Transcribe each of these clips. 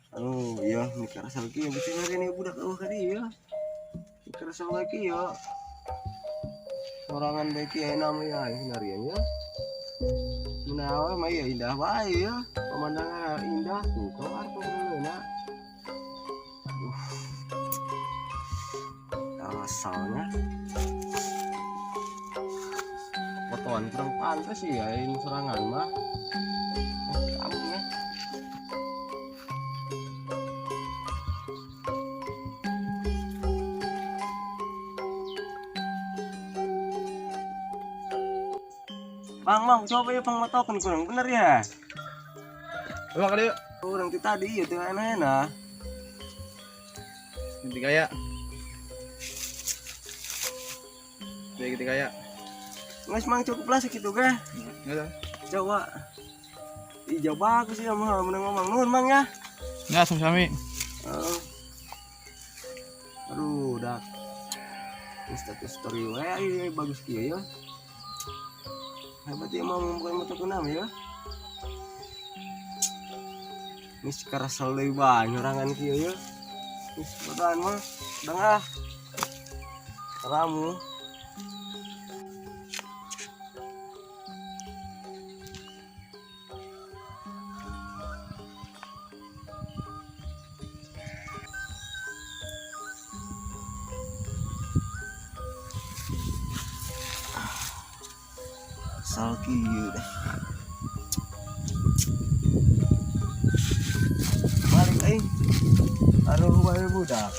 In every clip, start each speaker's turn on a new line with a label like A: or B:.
A: Iya mikir asal kieu bisa ngari budak eueuh ka dieu. Mikir asal lagi ya. Sorangan bae kieu ayeuna mah ya ngarian ya. Menawa mah ya indah bae ya. Pemandangan indah tuh keluar tuh beneuna. Asalnya fotoan kurang pantas sih ya ini serangan mah. Kamu ya. Bang, coba ya pengmotokan kurang bener ya.
B: Coba kali yuk.
A: Kurang ti tadi ya teu enak-enak.
B: Ganti kaya. Ganti kaya.
A: Nggak mang cukup lah segitu kah?
B: Enggak.
A: Coba. Ih, bagus ya mah menang ngomong nuhun mang ya.
B: Ya, sami-sami.
A: Aduh, dak. Status story wae bagus kieu ya. Hebat ya mau membuat motor kenam ya. Ini sekarang selalu banyak orangan kieu ya. Ini sebadan mah dengah. Ramu. Asal kieu deh. Balik aing. Aduh bae budak.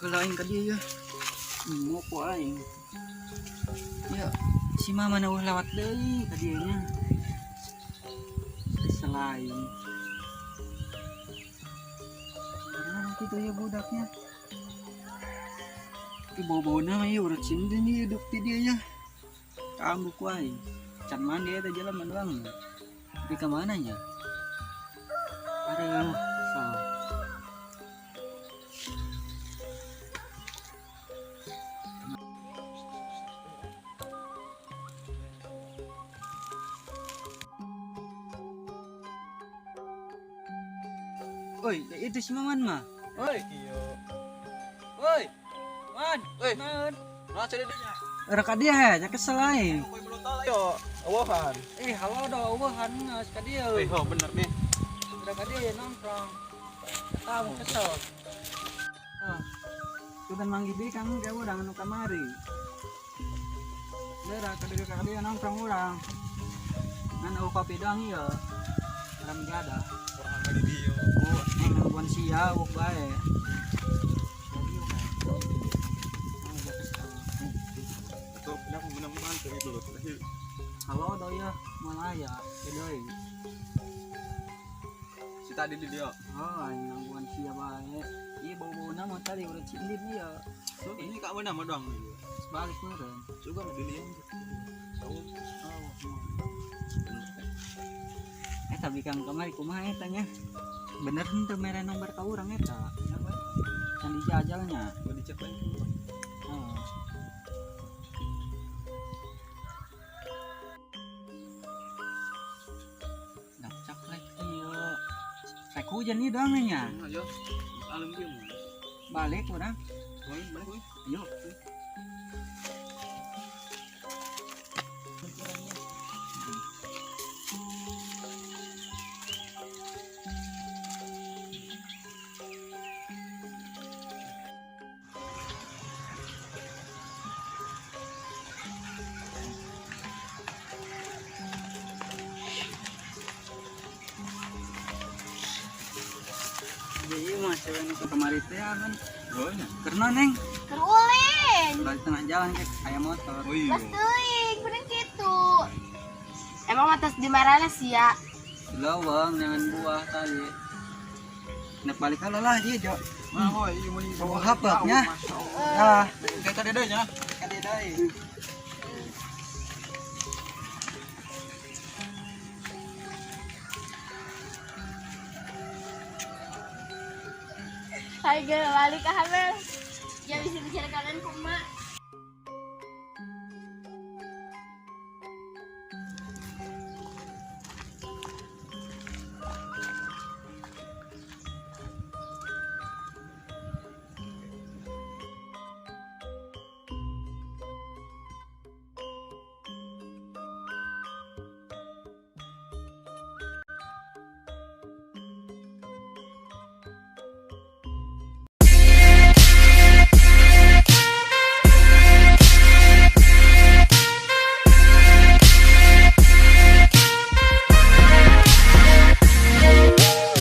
C: Kelain ka dia ya. Mau ku aing. Ya, si mama na lewat deui ka dieu nya. Selain. Mana kitu ya budaknya. Ki bau-bauna mah ya urut sindeun ieu hidup ti dia ya. Kamu ku aing. Can mandi eta jalan manduang. Tapi ka mana nya? Ada yang so. Oi, itu si Maman mah. Oi.
B: Iya.
C: Oi. Man.
B: Oi.
C: Man.
B: Nah, cari dia.
C: Raka dia he, nya kesel aing.
B: Koy belum tahu yo. Awahan.
C: Halo do eueuhan geus ka dieu.
B: Oh, bener nih.
C: Raka dia nongkrong. Tahu kesel. Sudah manggil deui kang ge urang anu kamari. Dera ka dia ka dia nongkrong urang. Ngan kopi doang ieu. Urang ada.
B: Orang lagi dia.
C: Nangguan sia wuk bae.
B: Betul, aku menang mantu itu loh.
C: Halo do ya, malaya, deui.
B: Si tadi di dia.
C: Oh, nangguan sia bae. Ieu bau-bauna mah tadi urut cindin ieu.
B: So, ini kak mana mah doang.
C: Balik meureun.
B: Juga mau dilihat. Tahu.
C: Tapi kang kamari kumaha eta nya? Bener henteu mere nomor ka urang eta. Can dijajalnya.
B: Gua dicek lagi.
C: Oh. Dacak lagi ieu. Rek hujan ieu doang nya.
B: Ayo. Alam dia mah.
C: Balik urang.
B: Balik we.
C: Ayo. Iya mas, cewek nu kemari teh aman.
B: Oh iya.
C: Karena neng,
D: Ulin,
C: balik tengah jalan kayak ayam motor.
B: Oh iya.
D: mas teuing, bener gitu. Emang matas di marana sih ya?
C: Lawang dengan buah tadi. Nek balik lah dia Jo.
B: Mah boy, ieu mah
C: Bawa hapaknya. Nah,
B: kayak tadi deh nya.
C: kali deui.
D: Hai ge balik ke Hamel. Ya bisa bicara kalian ku emak.